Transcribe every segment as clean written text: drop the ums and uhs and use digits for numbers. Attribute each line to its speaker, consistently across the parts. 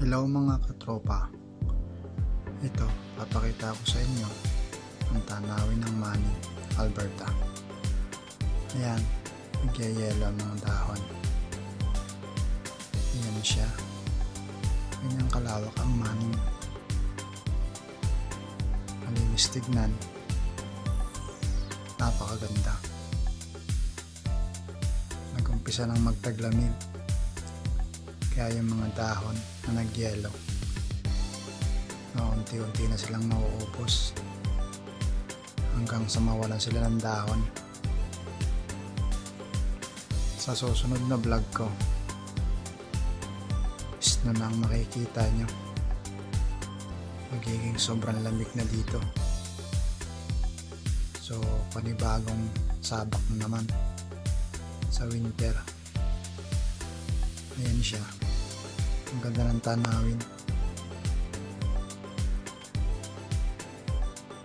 Speaker 1: Hello mga katropa. Ito, papakita ko sa inyo ang tanawin ng Manning, Alberta. Ayan, nagyayelo ang mga dahon. Ayan siya. Ganyan kalawak ang Manning. Malinis tignan. Napakaganda. Nag-umpisa ng magtaglamig. Kaya yung mga dahon na nagyelo, unti-unti na silang mauubos hanggang sa mawalan sila ng dahon. Sa susunod na vlog ko is na nang makikita nyo, magiging sobrang lamig na dito. So panibagong sabak na naman sa winter. Ayan siya. Ang ganda ng tanawin.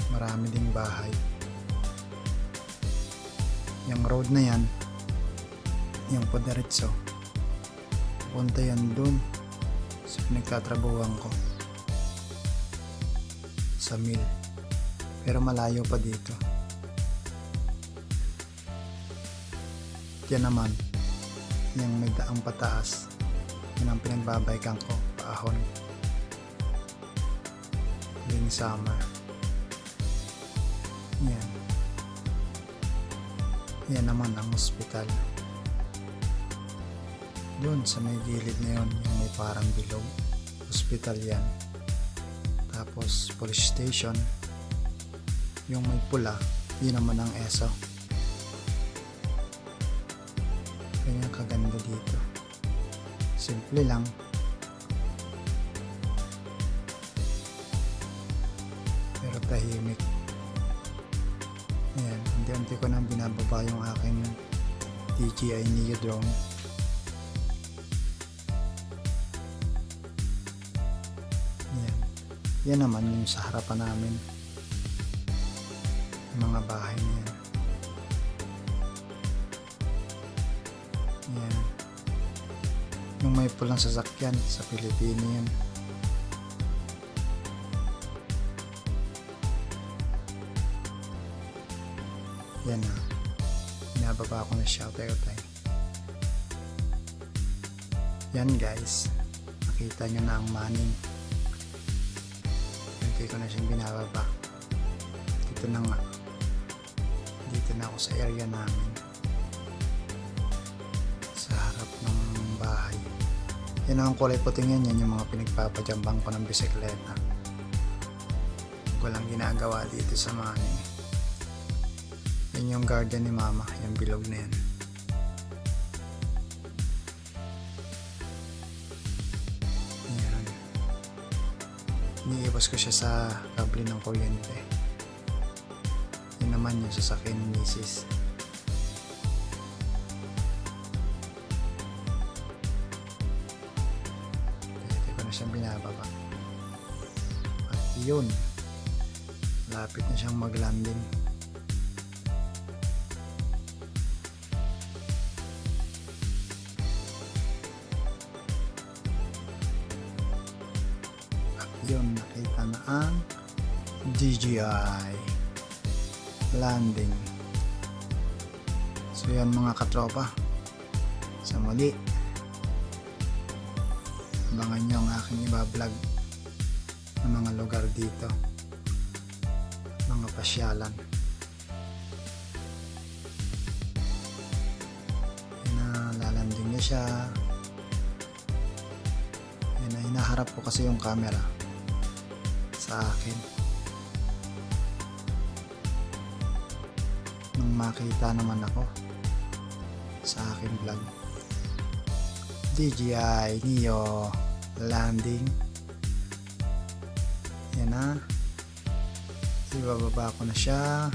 Speaker 1: Marami ding bahay. Yung road na yan, yung padiretso, punta yan dun sa pinagtatrabuhan ko sa mill. Pero malayo pa dito. Yan naman, yung may daang pataas, yun ang pinagbabaykan ko, paahon tuwing summer. Yan naman ang ospital. Doon sa may gilid na yun, yung may parang bilog, ospital yan. Tapos police station, yung may pula, yun naman ang ESO. Ganyan kaganda dito. Simple lang. Pero tahimik. Ayan, unti-unti ko nang binababa yung aking DJI Neo drone. Ayan. Yan naman yung sa harapan namin. Yung mga bahay na yan. Ayan. Yung may pulang sasakyan sa Pilipino yan. Yan na. Binababa ko na siya. Tay. Yan guys. Nakita nyo na ang Manning. Hindi ko na siyang binababa. Dito na nga. Dito na ako sa area namin. Sa harap ng bahay. Yan ang kulay puting yan. Yan yung mga pinagpapajambang ko ng bisikleta. Walang ginagawa dito sa Manning. Yan yung garden ni mama. Yung bilog na yan. Yan. Iniiwas ko siya sa kable ng kuryente. Yan naman yung sasakyan ni misis. Siyang binababa at yun, lapit na siyang mag-landing. At yun, nakita na ang DJI landing. So yan mga katropa, sa muli, abangan nyo ang aking iba-vlog ng mga lugar dito, mga pasyalan. Yan na, lalanding na siya. Yan na, hinaharap ko kasi yung camera sa akin. Nung makita naman ako sa aking vlog, DJI Neo landing. Yan na. Ibababa ko na siya.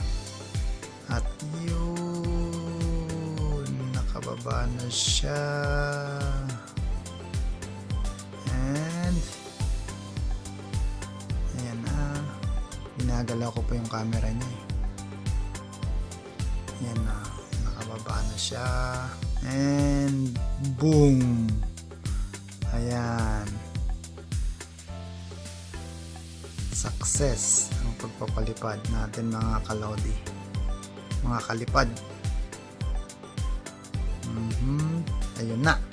Speaker 1: At yun, nakababa na siya. And ayan na. Ginagalaw ko pa yung camera niya eh. Yan na. Nakababa na siya. And boom! Ayan. Success ang pagpapalipad natin mga kalodi, mga kalipad. Ayun na.